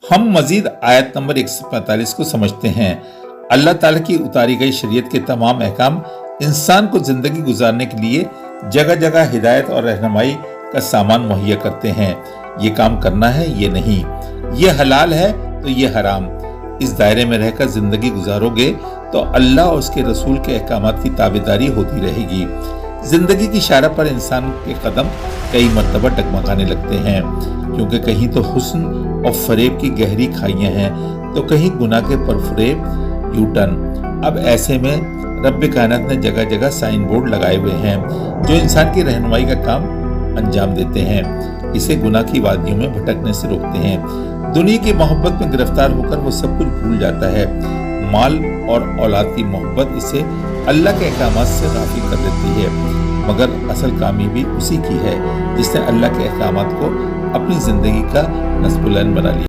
हम मजीद आयत नंबर 145 को समझते हैं। अल्लाह ताला की उतारी गई शरीयत के तमाम अहकाम इंसान को जिंदगी गुजारने के लिए जगह जगह हिदायत और रहनुमाई का सामान मुहैया करते हैं। ये काम करना है, ये नहीं, ये हलाल है तो ये हराम। इस दायरे में रहकर जिंदगी गुजारोगे तो अल्लाह और उसके रसूल के अहकामात की ताबेदारी होती रहेगी। जिंदगी की शारा पर इंसान के कदम कई मर्तबा डगमगाने लगते हैं, क्योंकि कहीं तो हुस्न और फरेब की गहरी खाइयां हैं तो कहीं गुनाह के परफरेब यूटर्न। अब ऐसे में रब्बे कायनात ने जगह जगह साइन बोर्ड लगाए हुए हैं जो इंसान की रहनुमाई का काम अंजाम देते हैं, इसे गुनाह की वादियों में भटकने से रोकते हैं। दुनिया की मोहब्बत में गिरफ्तार होकर वो सब कुछ भूल जाता है। माल और औलाद की मोहब्बत इसे अल्लाह के अहकामात से गाफिल कर देती है, मगर असल कामयाबी उसी की है जिसने अल्लाह के अहकामात को अपनी जिंदगी का नस्बुलैन बना लिया।